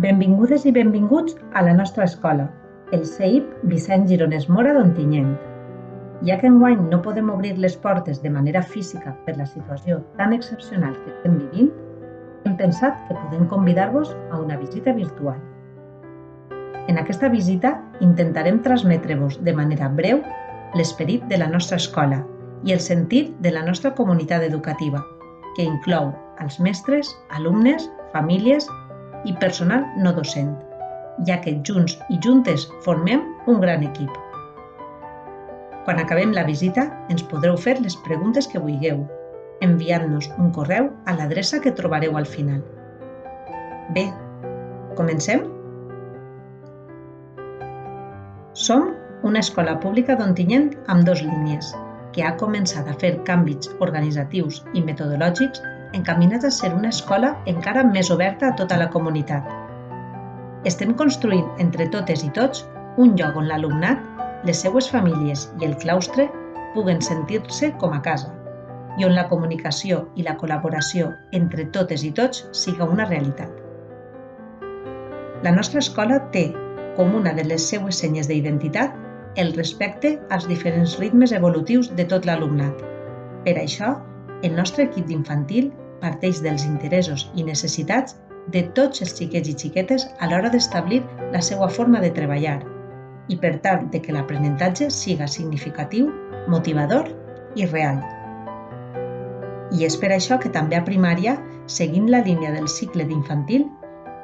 Benvingudes i benvinguts a la nostra escola, el CEIP Vicent Gironès Mora d'Ontinyent. Ja que enguany no podem obrir les portes de manera física per la situació tan excepcional que estem vivint, hem pensat que podem convidar-vos a una visita virtual. En aquesta visita intentarem transmetre-vos de manera breu l'esperit de la nostra escola i el sentit de la nostra comunitat educativa, que inclou als mestres, alumnes, famílies i personal no docent, ja que junts i juntes formem un gran equip. Quan acabem la visita, ens podreu fer les preguntes que vulgueu, enviant-nos un correu a l'adreça que trobareu al final. Bé, comencem? Som una escola pública d'Ontinyent amb 2 línies, que ha començat a fer canvis organitzatius i metodològics encaminats a ser una escola encara més oberta a tota la comunitat. Estem construint entre totes i tots un lloc on l'alumnat, les seues famílies i el claustre puguen sentir-se com a casa i on la comunicació i la col·laboració entre totes i tots siga una realitat. La nostra escola té com una de les seues senyes d'identitat el respecte als diferents ritmes evolutius de tot l'alumnat. Per això, el nostre equip d'infantil parteix dels interessos i necessitats de tots els xiquets i xiquetes a l'hora d'establir la seva forma de treballar i per tal de que l'aprenentatge siga significatiu, motivador i real. I és per això que també a primària, seguint la línia del cicle d'infantil,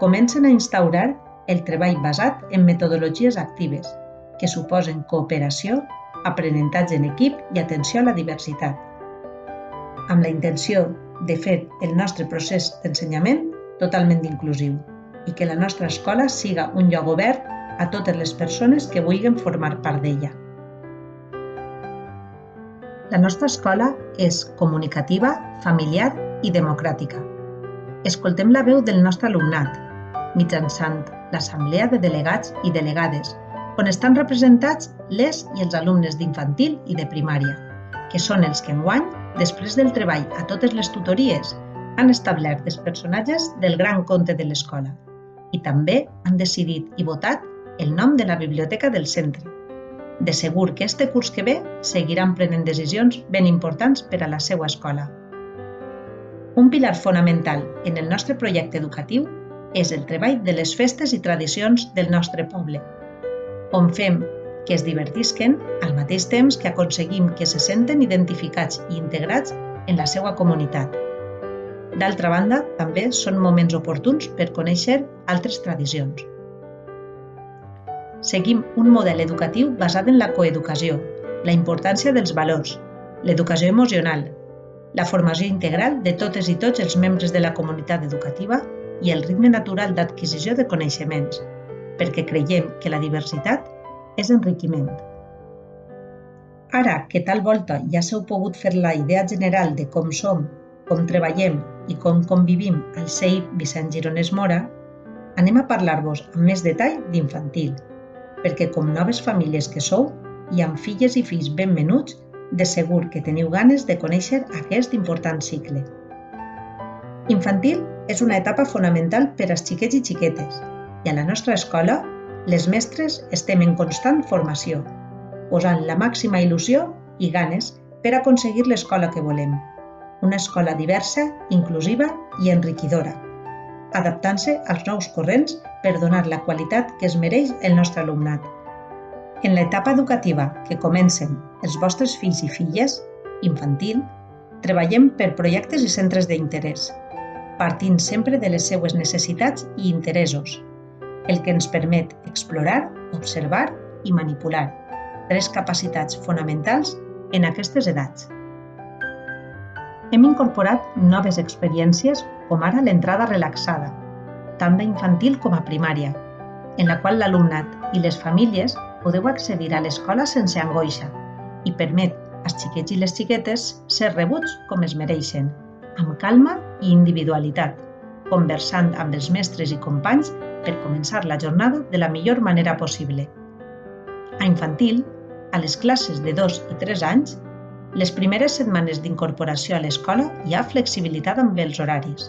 comencen a instaurar el treball basat en metodologies actives, que suposen cooperació, aprenentatge en equip i atenció a la diversitat, amb la intenció de fer el nostre procés d'ensenyament totalment inclusiu i que la nostra escola siga un lloc obert a totes les persones que vulguin formar part d'ella. La nostra escola és comunicativa, familiar i democràtica. Escoltem la veu del nostre alumnat mitjançant l'assemblea de delegats i delegades, on estan representats les i els alumnes d'infantil i de primària, que són els que enguany, després del treball a totes les tutories, han establert els personatges del gran conte de l'escola i també han decidit i votat el nom de la biblioteca del centre. De segur que este curs que ve seguiran prenent decisions ben importants per a la seva escola. Un pilar fonamental en el nostre projecte educatiu és el treball de les festes i tradicions del nostre poble, on fem que es divertisquen al mateix temps que aconseguim que se senten identificats i integrats en la seva comunitat. D'altra banda, també són moments oportuns per conèixer altres tradicions. Seguim un model educatiu basat en la coeducació, la importància dels valors, l'educació emocional, la formació integral de totes i tots els membres de la comunitat educativa i el ritme natural d'adquisició de coneixements, perquè creiem que la diversitat és enriquiment. Ara que tal volta ja s'heu pogut fer la idea general de com som, com treballem i com convivim al CEIP Vicent Gironès Mora, anem a parlar-vos amb més detall d'infantil, perquè com noves famílies que sou i amb filles i fills ben menuts, de segur que teniu ganes de conèixer aquest important cicle. Infantil és una etapa fonamental per als xiquets i xiquetes i a la nostra escola les mestres estem en constant formació, posant la màxima il·lusió i ganes per aconseguir l'escola que volem. Una escola diversa, inclusiva i enriquidora, adaptant-se als nous corrents per donar la qualitat que es mereix el nostre alumnat. En l'etapa educativa que comencen els vostres fills i filles, infantil, treballem per projectes i centres d'interès, partint sempre de les seues necessitats i interessos, el que ens permet explorar, observar i manipular, 3 capacitats fonamentals en aquestes edats. Hem incorporat noves experiències com ara l'entrada relaxada, tant d'infantil com a primària, en la qual l'alumnat i les famílies podeu accedir a l'escola sense angoixa i permet als xiquets i les xiquetes ser rebuts com es mereixen, amb calma i individualitat, conversant amb els mestres i companys per començar la jornada de la millor manera possible. A infantil, a les classes de 2 i 3 anys, les primeres setmanes d'incorporació a l'escola hi ha flexibilitat amb els horaris.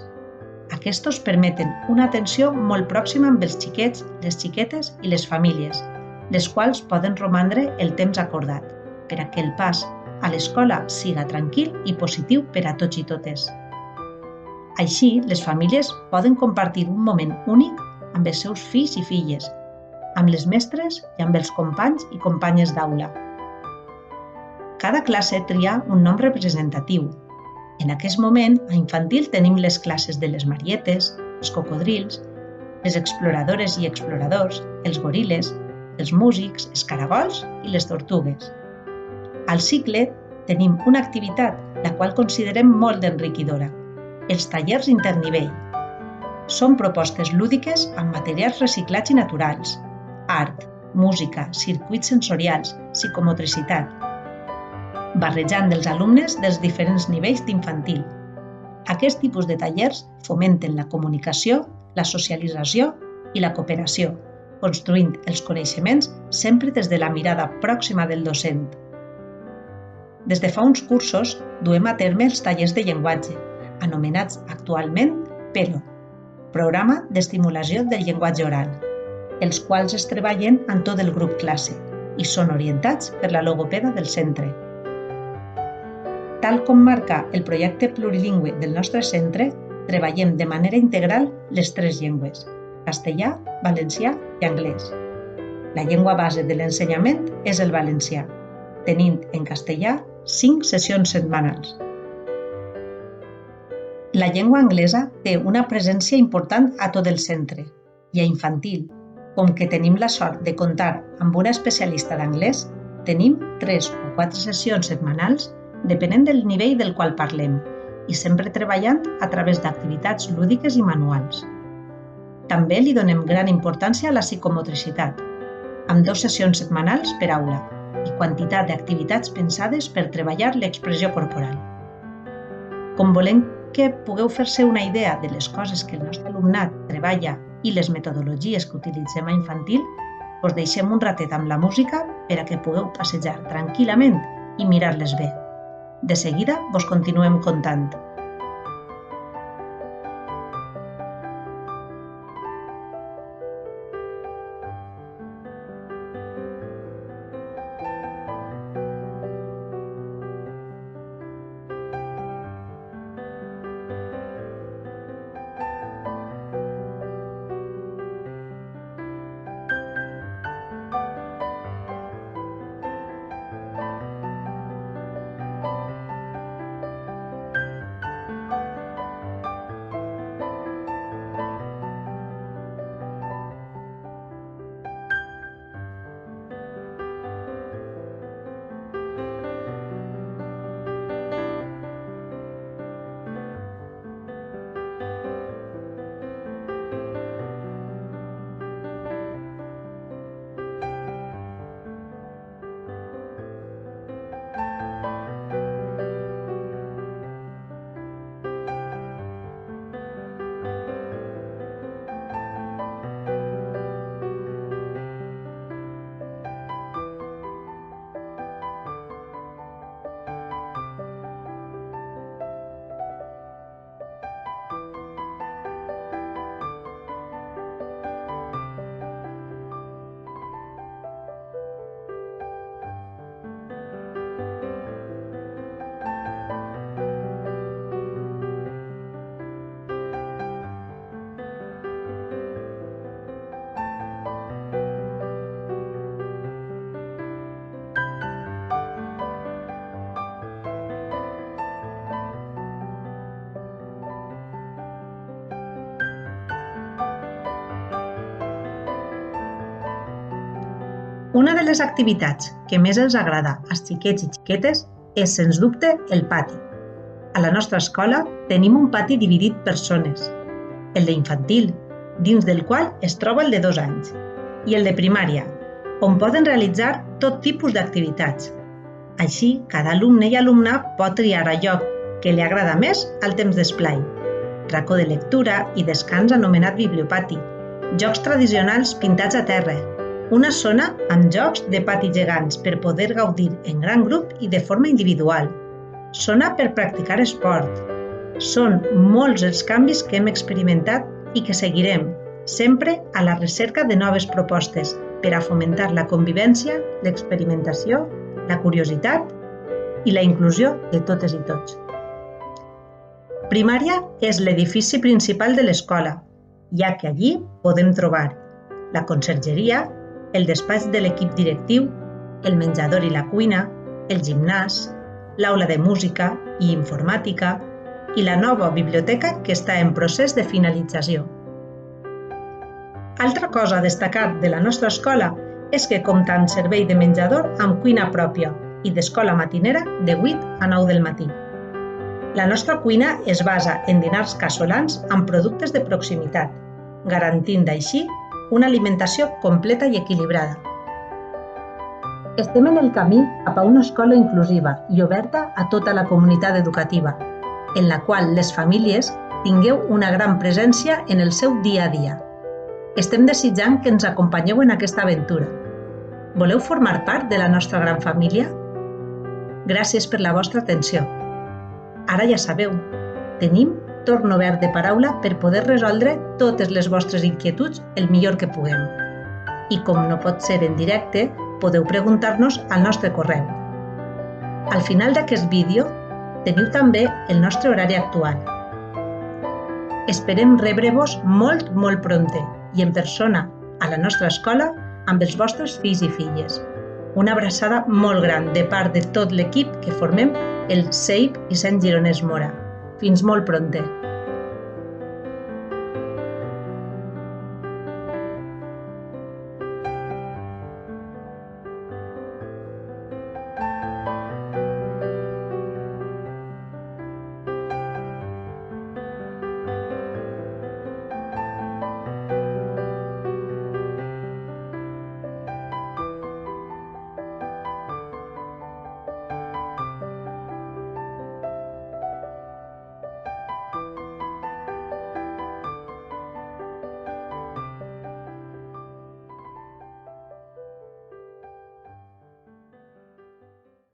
Aquests permeten una atenció molt pròxima amb els xiquets, les xiquetes i les famílies, les quals poden romandre el temps acordat, per a que el pas a l'escola siga tranquil i positiu per a tots i totes. Així, les famílies poden compartir un moment únic amb els seus fills i filles, amb les mestres i amb els companys i companyes d'aula. Cada classe tria un nom representatiu. En aquest moment, a infantil tenim les classes de les marietes, els cocodrils, les exploradores i exploradors, els goril·les, els músics, els caragols i les tortugues. Al cicle tenim una activitat la qual considerem molt enriquidora, els tallers internivell. Són propostes lúdiques amb materials reciclats i naturals, art, música, circuits sensorials, psicomotricitat, barrejant els alumnes dels diferents nivells d'infantil. Aquest tipus de tallers fomenten la comunicació, la socialització i la cooperació, construint els coneixements sempre des de la mirada pròxima del docent. Des de fa uns cursos duem a terme els tallers de llenguatge, anomenats actualment PELO, Programa d'Estimulació del Llenguatge Oral, els quals es treballen amb tot el grup classe i són orientats per la logopeda del centre. Tal com marca el projecte plurilingüe del nostre centre, treballem de manera integral les 3 llengües, castellà, valencià i anglès. La llengua base de l'ensenyament és el valencià, tenint en castellà 5 sessions setmanals. La llengua anglesa té una presència important a tot el centre i a infantil. Com que tenim la sort de comptar amb una especialista d'anglès, tenim 3 o 4 sessions setmanals depenent del nivell del qual parlem i sempre treballant a través d'activitats lúdiques i manuals. També li donem gran importància a la psicomotricitat, amb 2 sessions setmanals per aula i quantitat d'activitats pensades per treballar l'expressió corporal. Com volem que pugueu fer-se una idea de les coses que el nostre alumnat treballa i les metodologies que utilitzem a infantil, us deixem un ratet amb la música per a que pugueu passejar tranquil·lament i mirar-les bé. De seguida vos continuem contant. Una de les activitats que més els agrada als xiquets i xiquetes és, sens dubte, el pati. A la nostra escola tenim un pati dividit per zones. El d'infantil, dins del qual es troba el de 2 anys, i el de primària, on poden realitzar tot tipus d'activitats. Així, cada alumne i alumna pot triar allò que li agrada més al temps d'esplai. Racó de lectura i descans anomenat bibliopati, jocs tradicionals pintats a terra, una zona amb jocs de pati gegants per poder gaudir en gran grup i de forma individual, zona per practicar esport, Són molts els canvis que hem experimentat i que seguirem, sempre a la recerca de noves propostes per a fomentar la convivència, l'experimentació, la curiositat i la inclusió de totes i tots. Primària és l'edifici principal de l'escola, ja que allí podem trobar la consergeria, el despatx de l'equip directiu, el menjador i la cuina, el gimnàs, l'aula de música i informàtica i la nova biblioteca que està en procés de finalització. Altra cosa a destacar de la nostra escola és que compta amb servei de menjador amb cuina pròpia i d'escola matinera de 8 a 9 del matí. La nostra cuina es basa en dinars casolans amb productes de proximitat, garantint així una alimentació completa i equilibrada. Estem en el camí cap a una escola inclusiva i oberta a tota la comunitat educativa, en la qual les famílies tingueu una gran presència en el seu dia a dia. Estem desitjant que ens acompanyeu en aquesta aventura. Voleu formar part de la nostra gran família? Gràcies per la vostra atenció. Ara ja sabeu, tenim torn obert de paraula per poder resoldre totes les vostres inquietuds el millor que puguem. I com no pot ser en directe, podeu preguntar-nos al nostre correu. Al final d'aquest vídeo teniu també el nostre horari actual. Esperem rebre-vos molt prompte i en persona a la nostra escola amb els vostres fills i filles. Una abraçada molt gran de part de tot l'equip que formem el CEIP i Sant Gironès Móra. Fins molt prompte!